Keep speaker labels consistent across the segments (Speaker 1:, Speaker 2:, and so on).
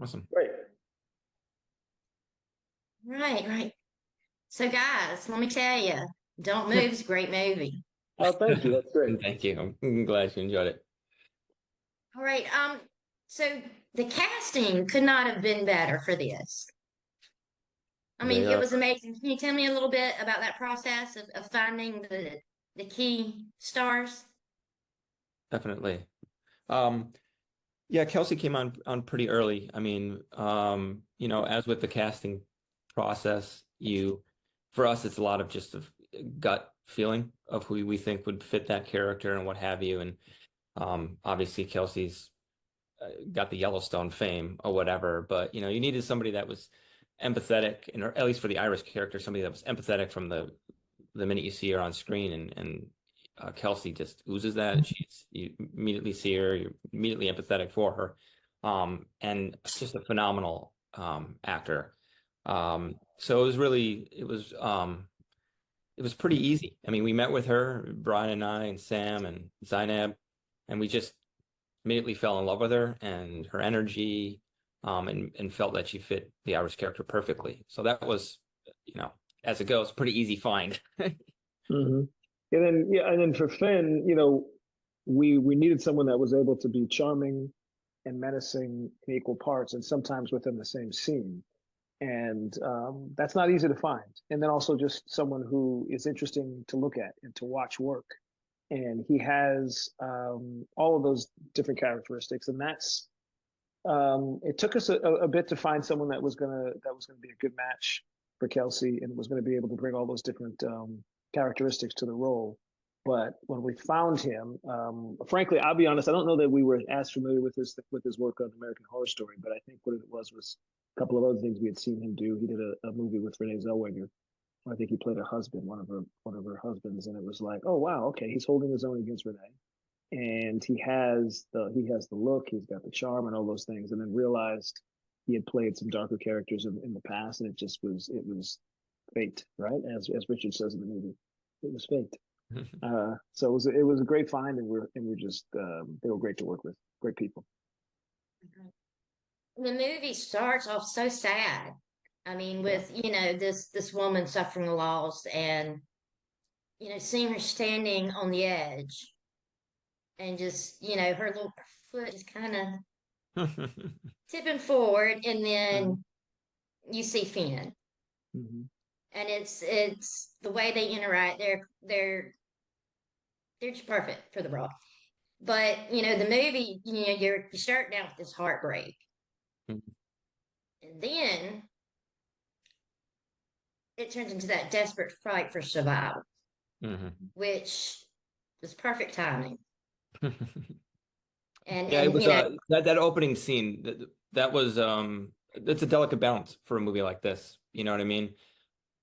Speaker 1: Awesome.
Speaker 2: Great.
Speaker 3: Right, right. So, guys, let me tell you, Don't Move is a great movie.
Speaker 2: Oh, thank you. That's great.
Speaker 1: Thank you. I'm glad you enjoyed it.
Speaker 3: All right. So the casting could not have been better for this. I
Speaker 1: They
Speaker 3: mean, it
Speaker 1: are
Speaker 3: was amazing. Can you tell me a little bit about that process of finding the key stars?
Speaker 1: definitely. Um, yeah, Kelsey came on pretty early. I mean, as with the casting process, for us, it's a lot of just of gut feeling of who we think would fit that character and what have you. And obviously, Kelsey's got the Yellowstone fame or whatever, but you needed somebody that was empathetic, and or at least for the Irish character, somebody that was empathetic from the minute you see her on screen, and Kelsey just oozes that. You immediately see her, you're immediately empathetic for her, and just a phenomenal actor. So it was pretty easy. I mean, we met with her, Brian and I, and Sam and Zainab, and we just immediately fell in love with her and her energy, and felt that she fit the Irish character perfectly. So that was, as it goes, pretty easy find.
Speaker 2: hmm And then for Finn, we needed someone that was able to be charming and menacing in equal parts, and sometimes within the same scene. And that's not easy to find. And then also just someone who is interesting to look at and to watch work. And he has all of those different characteristics, and that's it took us a bit to find someone that was gonna be a good match for Kelsey and was going to be able to bring all those different characteristics to the role. But when we found him, frankly, I'll be honest, I don't know that we were as familiar with his work on American Horror Story, but I think what it was a couple of other things we had seen him do. He did a movie with Renee Zellweger. I think he played her husband, one of her husbands, and it was like, oh wow, okay, he's holding his own against Renee, and he has the look, he's got the charm and all those things, and then realized he had played some darker characters in the past, and it was fate, right? As Richard says in the movie, it was fate. So it was a great find, and we're just they were great to work with, great people.
Speaker 3: The movie starts off so sad. I mean,
Speaker 2: Yeah.
Speaker 3: with this woman suffering a loss, and seeing her standing on the edge, and just her little foot just kind of tipping forward, and
Speaker 2: Uh-huh.
Speaker 3: then you see Finn,
Speaker 2: Mm-hmm.
Speaker 3: and it's the way they interact. They're just perfect for the role. But the movie, you start down with this heartbreak, and then it turns into that desperate fight for survival,
Speaker 1: Mhm.
Speaker 3: which was perfect timing. And
Speaker 1: Yeah, it
Speaker 3: and
Speaker 1: was that opening scene that was it's a delicate balance for a movie like this. You know what I mean?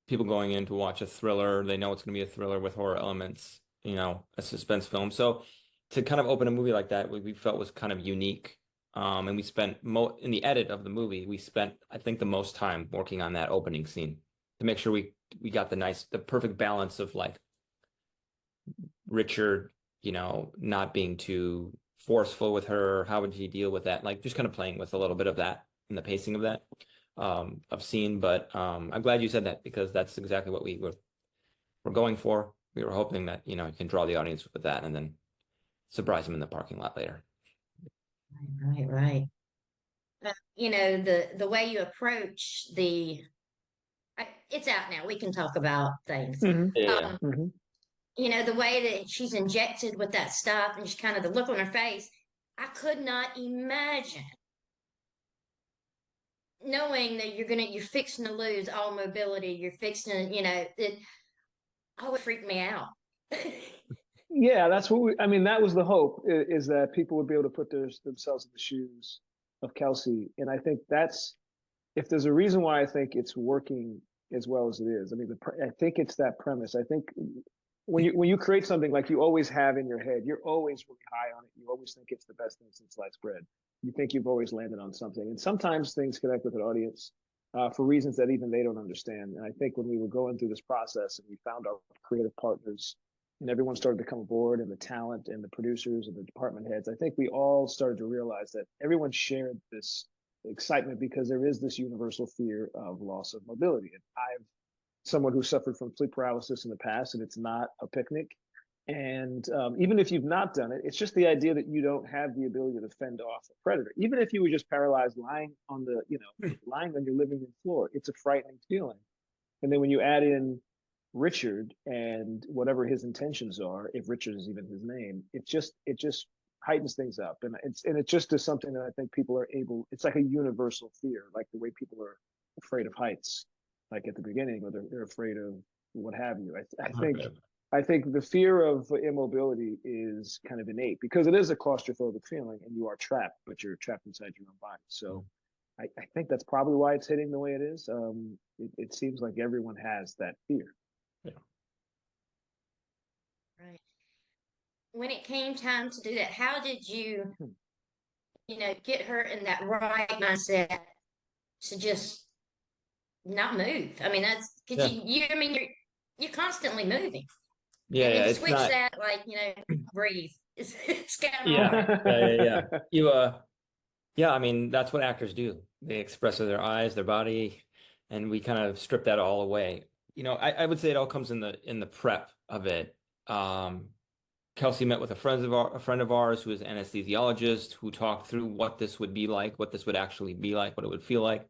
Speaker 1: People going in to watch a thriller, they know it's going to be a thriller with horror elements, a suspense film. So to kind of open a movie like that, we felt was kind of unique. And we spent mo in the edit of the movie, we spent, I think, the most time working on that opening scene to make sure we got the perfect balance of like Richard, not being too forceful with her. How would he deal with that? Like just kind of playing with a little bit of that and the pacing of that of scene. But I'm glad you said that because that's exactly what we're going for. We were hoping that, you can draw the audience with that and then surprise them in the parking lot later.
Speaker 3: right, right. The way you approach it's out now. We can talk about things.
Speaker 2: Mm-hmm.
Speaker 1: Yeah.
Speaker 3: Um,
Speaker 2: Mm-hmm.
Speaker 3: the way that she's injected with that stuff and just kind of the look on her face, I could not imagine knowing that you're fixing to lose all mobility. You're fixing to, it always freaked me out.
Speaker 2: Yeah, that's what I mean, that was the hope, is that people would be able to put themselves in the shoes of Kelsey. And I think that's, if there's a reason why I think it's working as well as it is. I mean, I think it's that premise. I think when you create something like you always have in your head, you're always really high on it. You always think it's the best thing since sliced bread. You think you've always landed on something, and sometimes things connect with an audience for reasons that even they don't understand. And I think when we were going through this process and we found our creative partners, and everyone started to come aboard, and the talent and the producers and the department heads, I think we all started to realize that everyone shared this excitement because there is this universal fear of loss of mobility. And I've someone who suffered from sleep paralysis in the past, and it's not a picnic. And even if you've not done it, it's just the idea that you don't have the ability to fend off a predator. Even if you were just paralyzed lying on the, lying on your living room floor, it's a frightening feeling. And then when you add in Richard and whatever his intentions are, if Richard is even his name, it just heightens things up. And it just is something that I think people are able, it's like a universal fear, like the way people are afraid of heights, like at the beginning, or they're afraid of what have you. I think the fear of immobility is kind of innate because it is a claustrophobic feeling and you are trapped, but you're trapped inside your own body. So I think that's probably why it's hitting the way it is. It seems like everyone has that fear.
Speaker 1: Yeah.
Speaker 3: Right. When it came time to do that, how did you, get her in that right mindset to just not move? I mean, that's because
Speaker 1: Yeah.
Speaker 3: I mean, you're constantly moving.
Speaker 1: Yeah,
Speaker 3: And
Speaker 1: yeah,
Speaker 3: to
Speaker 1: it's
Speaker 3: switch
Speaker 1: not.
Speaker 3: that, like, breathe. It's kind of
Speaker 1: Yeah,
Speaker 3: hard.
Speaker 1: yeah. Yeah, I mean, that's what actors do. They express with their eyes, their body, and we kind of strip that all away. I would say it all comes in the prep of it. Kelsey met with a friend of ours who is an anesthesiologist who talked through what this would be like, what this would actually be like, what it would feel like.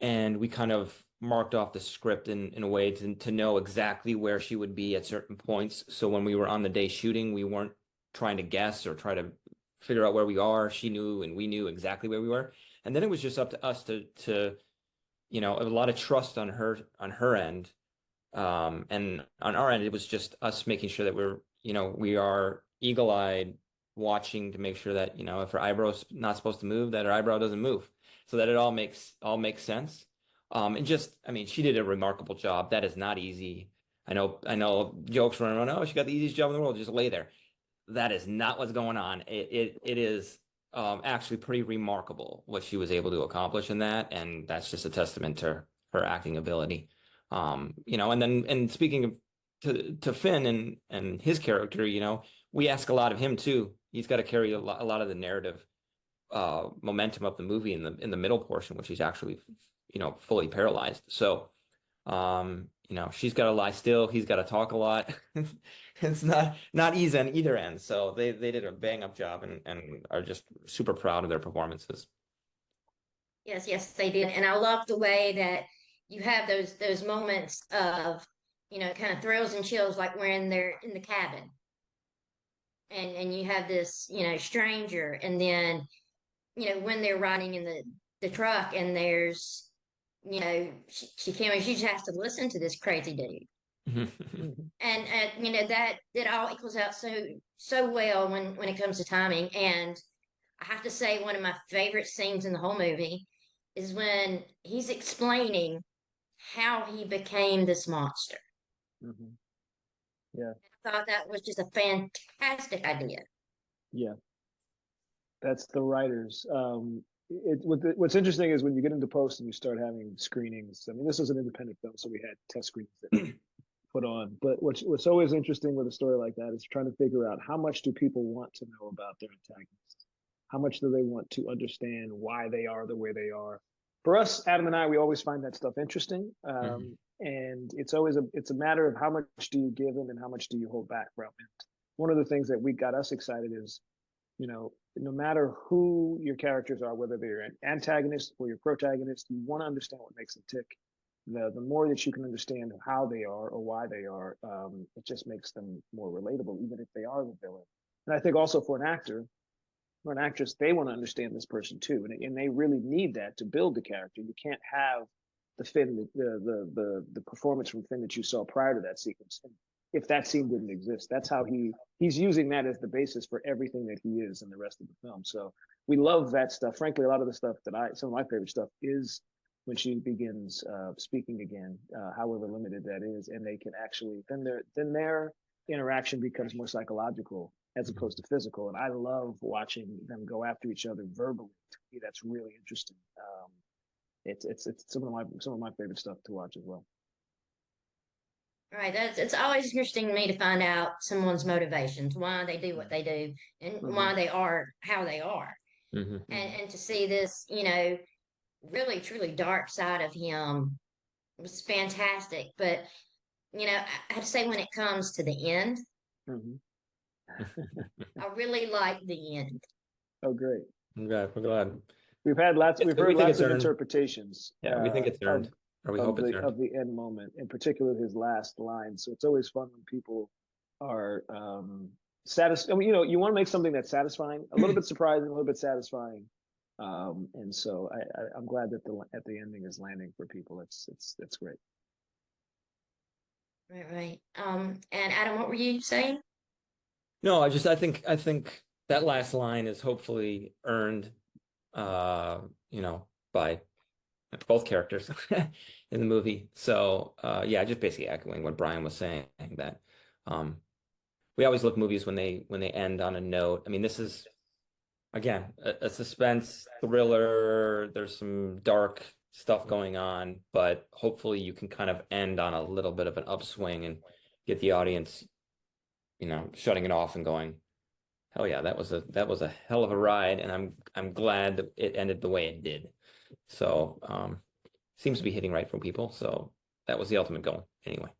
Speaker 1: And we kind of marked off the script in a way to know exactly where she would be at certain points. So when we were on the day shooting, we weren't trying to guess or try to figure out where we are. She knew and we knew exactly where we were. And then it was just up to us to a lot of trust on her end. And on our end, it was just us making sure that we are eagle-eyed watching to make sure that, if her eyebrow's not supposed to move, that her eyebrow doesn't move so that it all makes sense. And just, I mean, she did a remarkable job. That is not easy. I know jokes running around, oh, she got the easiest job in the world, just lay there. That is not what's going on. It is actually pretty remarkable what she was able to accomplish in that, and that's just a testament to her acting ability. And speaking of to Finn and his character, we ask a lot of him too. He's got to carry a lot of the narrative momentum of the movie in the middle portion, which he's actually fully paralyzed. So she's got to lie still. He's got to talk a lot. It's not easy on either end. So they did a bang up job and are just super proud of their performances.
Speaker 3: Yes, they did. And I love the way that you have those moments of, kind of thrills and chills, like when they're in the cabin and you have this, stranger, and then, when they're riding in the truck and there's, she can't, she just has to listen to this crazy dude. And that it all equals out so well when it comes to timing. And I have to say, one of my favorite scenes in the whole movie is when he's explaining how he became this monster.
Speaker 2: Mm-hmm. Yeah.
Speaker 3: I thought that was just a fantastic idea.
Speaker 2: Yeah. That's the writers. What's interesting is when you get into post and you start having screenings. I mean, this was an independent film, so we had test screenings that put on. But what's always interesting with a story like that is trying to figure out how much do people want to know about their antagonist? How much do they want to understand why they are the way they are? For us, Adam and I, we always find that stuff interesting. And it's a matter of how much do you give them and how much do you hold back from it. One of the things that we got us excited is, no matter who your characters are, whether they're an antagonist or your protagonist, you want to understand what makes them tick. The more that you can understand how they are or why they are, it just makes them more relatable, even if they are the villain. And I think also for an actor or an actress, they want to understand this person too, and they really need that to build the character. You can't have the Finn, the performance from Finn that you saw prior to that sequence if that scene didn't exist. That's how he's using that as the basis for everything that he is in the rest of the film. So we love that stuff. Frankly, a lot of the stuff some of my favorite stuff is when she begins speaking again, however limited that is, and they can actually then their interaction becomes more psychological as opposed to physical. And I love watching them go after each other verbally. To me, that's really interesting. It's some of my favorite stuff to watch as well.
Speaker 3: Right. It's always interesting to me to find out someone's motivations, why they do what they do, and why they are how they are. And to see this, you know, really truly dark side of him was fantastic. But you know, I have to say when it comes to the end,
Speaker 2: Mhm.
Speaker 3: I really like the end.
Speaker 2: Oh, great.
Speaker 1: I'm glad. We're glad.
Speaker 2: We've had lots. We've
Speaker 1: We
Speaker 2: heard
Speaker 1: think
Speaker 2: lots
Speaker 1: it's
Speaker 2: of
Speaker 1: earned.
Speaker 2: interpretations
Speaker 1: Yeah, we think it's earned, or we hope it's earned.
Speaker 2: of the end moment, in particular his last line. So it's always fun when people are satisfied. I mean, you know, you want to make something that's satisfying, a little bit surprising, a little bit satisfying. And so I'm glad that the ending is landing for people. It's great.
Speaker 3: Right, right. And Adam, what were you saying?
Speaker 1: No, I think that last line is hopefully earned, you know, by both characters in the movie. So yeah, just basically echoing what Brian was saying, that um we always love movies when they end on a note. I mean, this is again a suspense thriller. There's some dark stuff going on, but hopefully you can kind of end on a little bit of an upswing and get the audience, you know, shutting it off and going, hell yeah, that was a hell of a ride, and I'm glad that it ended the way it did. So seems to be hitting right for people. So that was the ultimate goal anyway.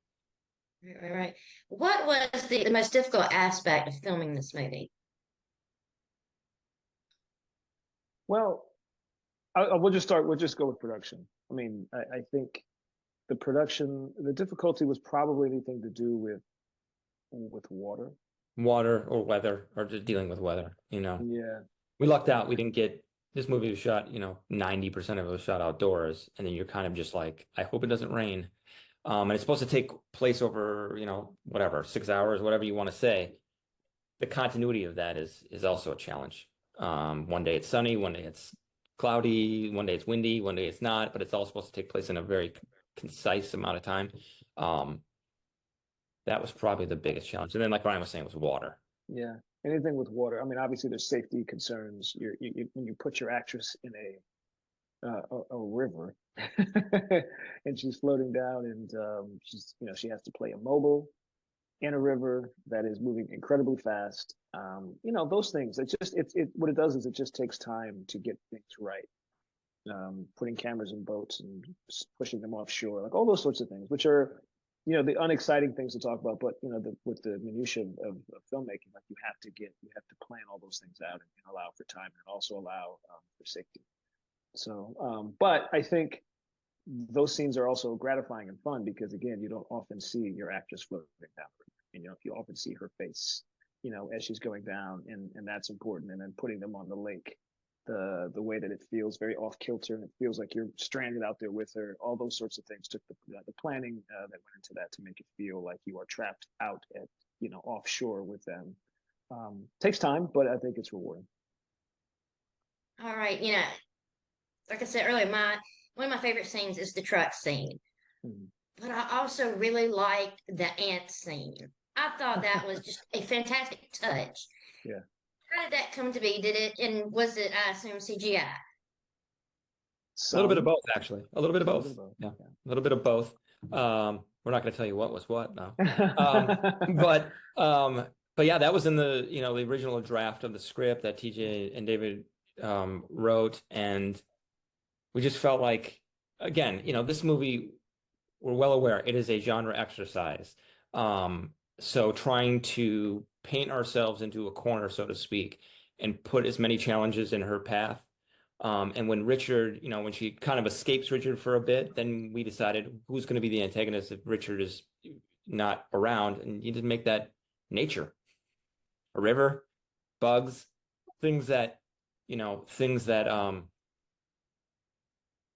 Speaker 3: Right, right, right. What was the most difficult aspect of filming this movie?
Speaker 2: Well, we'll just start. We'll just go with production. I mean, I think the production, the difficulty was probably anything to do with water.
Speaker 1: Water or weather or just dealing with weather, you know.
Speaker 2: Yeah,
Speaker 1: We lucked out.
Speaker 2: yeah,
Speaker 1: We didn't get this movie was shot, you know, 90% of it was shot outdoors. And then you're kind of just like, I hope it doesn't rain. And it's supposed to take place over, you know, whatever, 6 hours, whatever you want to say. The continuity of that is also a challenge. One day it's sunny, one day it's cloudy, one day it's windy, one day it's not, but it's all supposed to take place in a very concise amount of time. Um, that was probably the biggest challenge. And then, like Brian was saying, was water.
Speaker 2: yeah. Anything with water. I mean, obviously there's safety concerns. When you put your actress in a river, and she's floating down, and she's you know she has to play immobile in a river that is moving incredibly fast. You know those things. It what it does is it just takes time to get things right. Putting cameras in boats and pushing them offshore, like all those sorts of things, which are, you know, the unexciting things to talk about. But you know, with the minutia of filmmaking, like you have to plan all those things out and allow for time and also allow for safety. So, but I think those scenes are also gratifying and fun because again, you don't often see your actress floating down the river. You know, if you often see her face, you know, as she's going down, and that's important. And then putting them on the lake, the way that it feels very off kilter and it feels like you're stranded out there with her. All those sorts of things took the planning that went into that to make it feel like you are trapped out at you know offshore with them. Takes time, but I think it's rewarding.
Speaker 3: All right, you know, like I said earlier, my one of my favorite scenes is the truck scene.
Speaker 2: Mhm.
Speaker 3: But I also really liked the ant scene. I thought that was just a fantastic touch.
Speaker 2: Yeah.
Speaker 3: How did that come to be? Did it, and was it, I assume, CGI?
Speaker 1: A little bit of
Speaker 2: Some,
Speaker 1: both, actually. A little bit of
Speaker 2: a little bit
Speaker 1: both.
Speaker 2: of both.
Speaker 1: Yeah, a little bit of both. We're not going to tell you what was what now. Um,
Speaker 2: Yeah.
Speaker 1: but um, but yeah, that was in the, you know, the original draft of the script that TJ and David wrote, and we just felt like, again, you know, this movie, we're well aware it is a genre exercise. So trying to paint ourselves into a corner, so to speak, and put as many challenges in her path. And when Richard, you know, when she kind of escapes Richard for a bit, then we decided who's going to be the antagonist if Richard is not around, and you just make that nature, a river, bugs, things that, you know, things that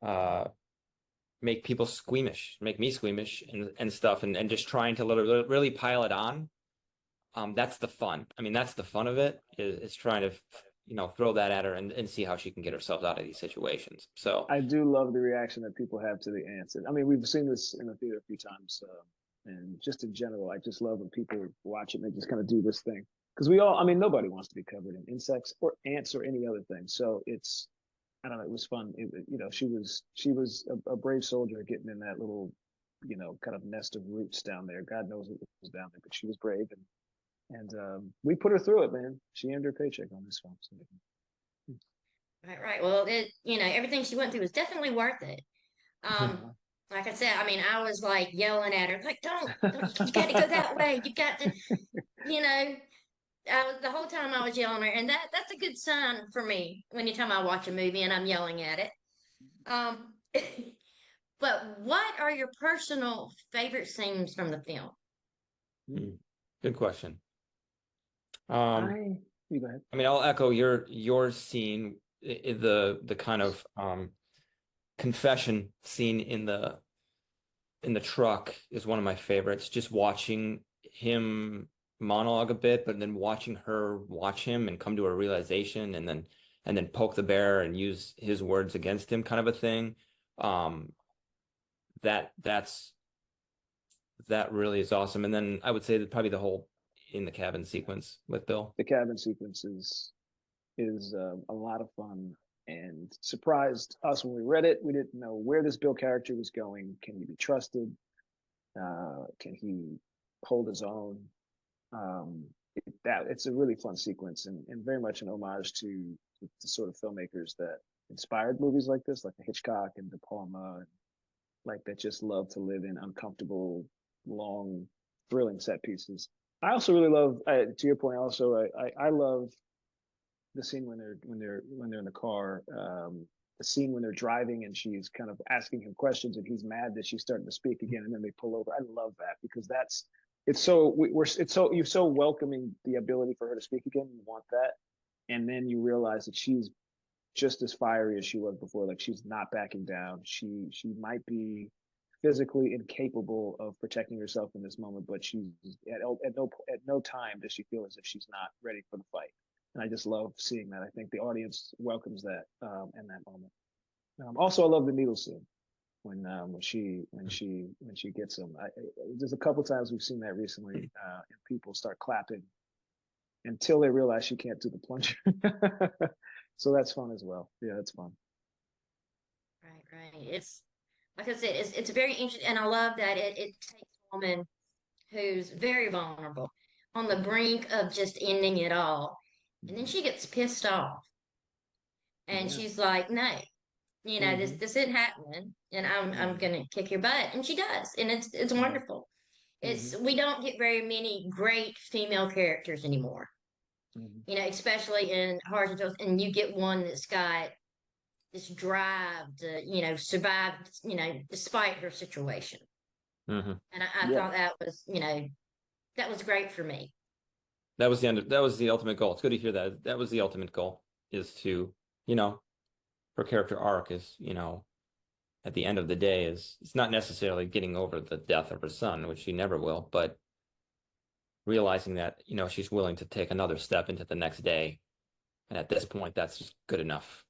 Speaker 1: uh make people squeamish, make me squeamish and stuff, and just trying to really pile it on. That's the fun. I mean, that's the fun of it is trying to, you know, throw that at her and see how she can get herself out of these situations. So
Speaker 2: I do love the reaction that people have to the ants. I mean, we've seen this in the theater a few times, and just in general, I just love when people watch it and they just kind of do this thing because we all, I mean, nobody wants to be covered in insects or ants or any other thing. So it's, I don't know, it was fun. You know, she was a brave soldier getting in that little, you know, kind of nest of roots down there. God knows what was down there, but she was brave, and we put her through it, man. She earned her paycheck on this film. So.
Speaker 3: Right. Well, everything she went through was definitely worth it. Um, like I said, I mean, I was like yelling at her, like, don't, you got to go that way. You got to, you know, the whole time I was yelling at her, and that's a good sign for me. Anytime I watch a movie and I'm yelling at it. Um, but what are your personal favorite scenes from the film?
Speaker 1: Good question. Um,
Speaker 2: You go ahead.
Speaker 1: I mean, I'll echo your scene, the kind of confession scene in the truck is one of my favorites. Just watching him monologue a bit, but then watching her watch him and come to a realization, and then poke the bear and use his words against him, kind of a thing. Um, that's that really is awesome. And then I would say that probably the whole in the cabin sequence with Bill.
Speaker 2: The cabin sequence is a lot of fun and surprised us when we read it. We didn't know where this Bill character was going. Can he be trusted? Can he hold his own? It's a really fun sequence and very much an homage to the sort of filmmakers that inspired movies like this, like Hitchcock and De Palma, like that just love to live in uncomfortable, long, thrilling set pieces. I also really love, to your point, also I love the scene when they're in the car, the scene when they're driving and she's kind of asking him questions and he's mad that she's starting to speak again, and then they pull over. I love that because it's so you're so welcoming the ability for her to speak again. You want that, and then you realize that she's just as fiery as she was before. Like she's not backing down. She might be physically incapable of protecting herself in this moment, but she's at no time does she feel as if she's not ready for the fight. And I just love seeing that. I think the audience welcomes that in that moment. Also, I love the needle scene when she gets him. There's a couple times we've seen that recently, and people start clapping until they realize she can't do the plunger. So that's fun as well. Yeah, that's fun.
Speaker 3: Right. It's like I said, it's very interesting, and I love that it takes a woman who's very vulnerable on the brink of just ending it all, and then she gets pissed off, and
Speaker 2: Yeah.
Speaker 3: she's like, "No, this
Speaker 2: Mm-hmm.
Speaker 3: this isn't happening, and I'm
Speaker 2: Mm-hmm.
Speaker 3: gonna kick your butt," and she does, and it's wonderful.
Speaker 2: Mm-hmm.
Speaker 3: We don't get very many great female characters anymore,
Speaker 2: Mm-hmm.
Speaker 3: especially in Hearts and Souls, and you get one that's got this drive to, survive, despite her situation.
Speaker 1: Mhm.
Speaker 3: And I
Speaker 2: Yeah.
Speaker 3: thought that was great for me.
Speaker 1: That was the end. That was the ultimate goal. It's good to hear that. That was the ultimate goal, is to, you know, her character arc is, at the end of the day is it's not necessarily getting over the death of her son, which she never will, but realizing that, she's willing to take another step into the next day. And at this point, that's just good enough.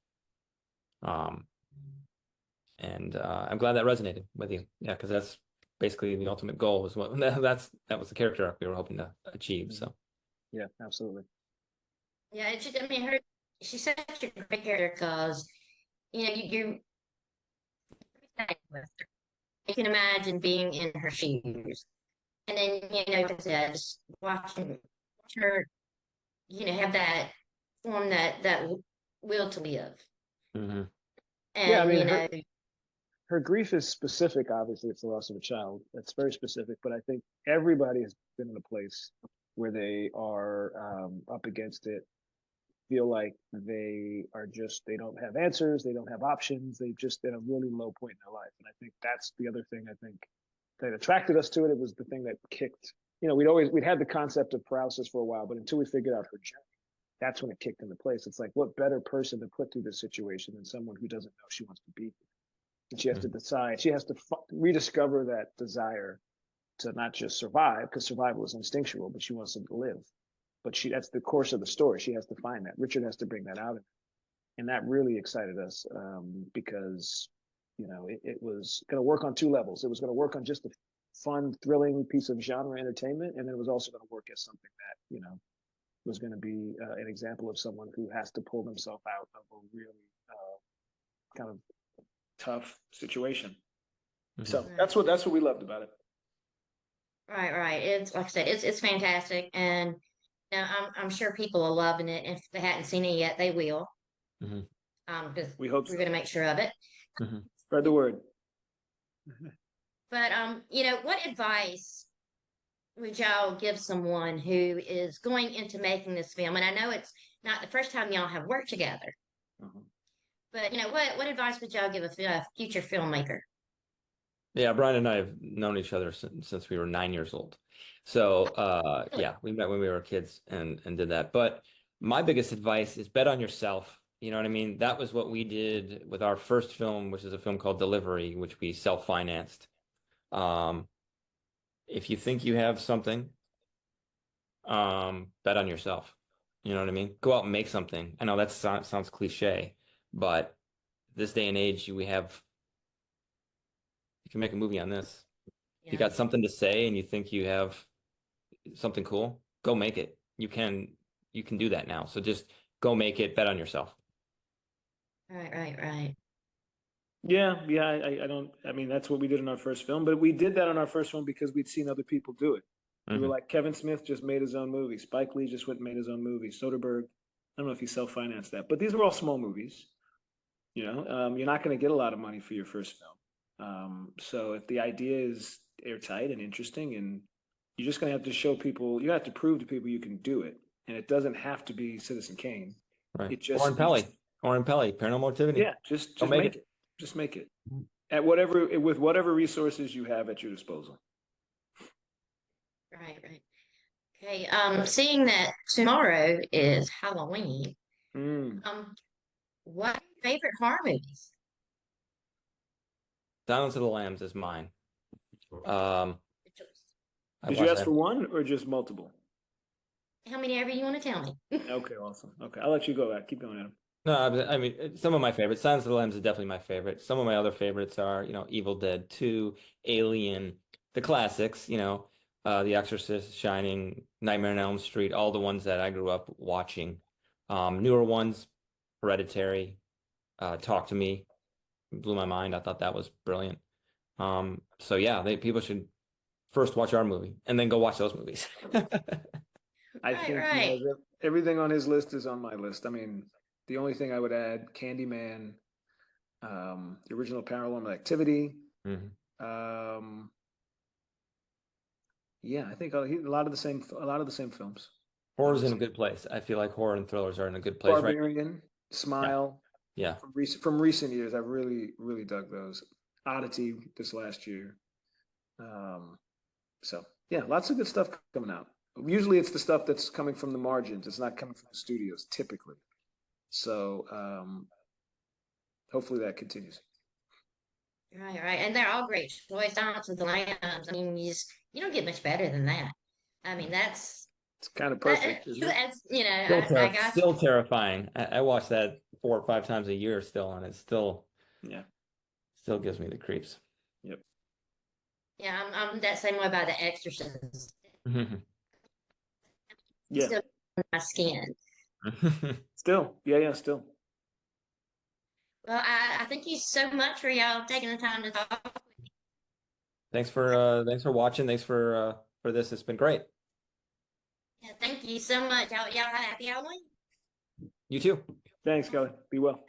Speaker 1: Um, and I'm glad that resonated with you. Yeah, because that's basically the ultimate goal was what that was the character arc we were hoping to achieve. So
Speaker 2: Yeah, absolutely.
Speaker 3: Yeah, I mean, she's such a great character because, you with her. You can imagine being in her shoes. And then, just watch her, have that form that will to live.
Speaker 1: mhm.
Speaker 2: Yeah, I
Speaker 3: And,
Speaker 2: mean her grief is specific. Obviously, it's the loss of a child. That's very specific. But I think everybody has been in a place where they are up against it, feel like they don't have answers, they don't have options, they've just been a really low point in their life. And I think that's the other thing I think that attracted us to it. It was the thing that kicked. We'd had the concept of paralysis for a while, but until we figured out her journey, that's when it kicked into place. It's like, what better person to put through this situation than someone who doesn't know she wants to be? And she has to decide. She has to rediscover that desire to not just survive, because survival is instinctual, but she wants to live. But that's the course of the story. She has to find that. Richard has to bring that out, and that really excited us because it was going to work on two levels. It was going to work on just a fun, thrilling piece of genre entertainment, and then it was also going to work as something that was going to be an example of someone who has to pull themselves out of a really kind of tough situation.
Speaker 1: Mhm.
Speaker 2: So that's what we loved about it.
Speaker 3: right. It's like I said, it's fantastic. And now I'm sure people are loving it. If they hadn't seen it yet, they will.
Speaker 1: Mhm.
Speaker 3: because
Speaker 2: We hope
Speaker 3: we're
Speaker 2: so.
Speaker 3: going to make sure of it.
Speaker 1: Mhm.
Speaker 2: Spread the word.
Speaker 3: But what advice would y'all give someone who is going into making this film? And I know it's not the first time y'all have worked together,
Speaker 2: Mhm.
Speaker 3: but what advice would y'all give a future filmmaker?
Speaker 1: Yeah, Brian and I have known each other since we were 9 years old. So
Speaker 3: Really?
Speaker 1: yeah, we met when we were kids and did that. But my biggest advice is bet on yourself. You know what I mean? That was what we did with our first film, which is a film called Delivery, which we self-financed. Um, if you think you have something, bet on yourself. You know what I mean? Go out and make something. I know that sounds cliche, but this day and age, you can make a movie on this. If you
Speaker 3: Yeah.
Speaker 1: got something to say and you think you have something cool, go make it. You can do that now. So just go make it, bet on yourself.
Speaker 3: Right, right, right.
Speaker 2: Yeah, yeah. I don't. I mean, that's what we did in our first film, but we did that on our first film because we'd seen other people do it. We were
Speaker 1: Hmm.
Speaker 2: like, Kevin Smith just made his own movie. Spike Lee just went and made his own movie. Soderbergh, I don't know if he self-financed that, but these were all small movies. You're not going to get a lot of money for your first film. So if the idea is airtight and interesting, and you're just going to have to show people, you have to prove to people you can do it, and it doesn't have to be Citizen Kane.
Speaker 1: Right.
Speaker 2: It
Speaker 1: Or in
Speaker 2: just needs,
Speaker 1: Pelly. Or in Pelly, Paranormal Activity.
Speaker 2: yeah, just
Speaker 1: Go
Speaker 2: just
Speaker 1: make
Speaker 2: make
Speaker 1: it.
Speaker 2: it, just make it at whatever with whatever resources you have at your disposal.
Speaker 3: Right, right. Okay. Seeing that tomorrow is Halloween,
Speaker 2: Mm.
Speaker 3: um, what are your favorite horror movies?
Speaker 1: Silence of the Lambs is mine. Um,
Speaker 3: Good choice.
Speaker 1: I
Speaker 2: Did you
Speaker 1: watched
Speaker 2: ask
Speaker 1: that.
Speaker 2: for one or just multiple?
Speaker 3: How many ever you want to tell me?
Speaker 2: Okay, awesome. Okay, I'll let you go back. Keep going, Adam.
Speaker 1: No, I mean, some of my favorites. Silence of the Lambs is definitely my favorite. Some of my other favorites are, Evil Dead 2, Alien, the classics, The Exorcist, Shining, Nightmare on Elm Street, all the ones that I grew up watching. Newer ones, Hereditary, Talk to Me, blew my mind. I thought that was brilliant. So yeah, people should first watch our movie and then go watch those movies.
Speaker 2: I
Speaker 3: Right,
Speaker 2: think he
Speaker 3: right.
Speaker 2: has everything on his list is on my list. I mean, the only thing I would add, Candyman, the original Paranormal Activity.
Speaker 1: Mhm.
Speaker 2: Um, yeah, I think a lot of the same films. A lot of
Speaker 1: Horror's
Speaker 2: the
Speaker 1: in a
Speaker 2: same.
Speaker 1: good place. I feel like horror and thrillers are in a good place right
Speaker 2: Barbarian,
Speaker 1: now.
Speaker 2: Smile.
Speaker 1: Yeah.
Speaker 2: From recent years, I've really really dug those. Oddity this last year. Um, so yeah, lots of good stuff coming out. Usually, it's the stuff that's coming from the margins. It's not coming from the studios typically. So hopefully that continues.
Speaker 3: Right, right. And they're all great choice. Silence of the Lambs. I mean, you don't get much better than that. I mean,
Speaker 2: It's kind of perfect, isn't it?
Speaker 3: that's I got
Speaker 1: Still terrifying. I watch that 4 or 5 times a year still, and it
Speaker 2: Yeah.
Speaker 1: still gives me the creeps.
Speaker 2: Yep.
Speaker 3: yeah. I'm that same way about The Exorcist. It's
Speaker 2: Yeah.
Speaker 3: still in my skin.
Speaker 2: Still. Yeah. Yeah. Still.
Speaker 3: Well, I thank you so much for y'all taking the time to talk.
Speaker 1: Thanks for watching. Thanks for this. It's been great.
Speaker 3: Yeah, thank you so much. Y'all have a happy Halloween.
Speaker 1: You too.
Speaker 2: Thanks, Kelly. Be well.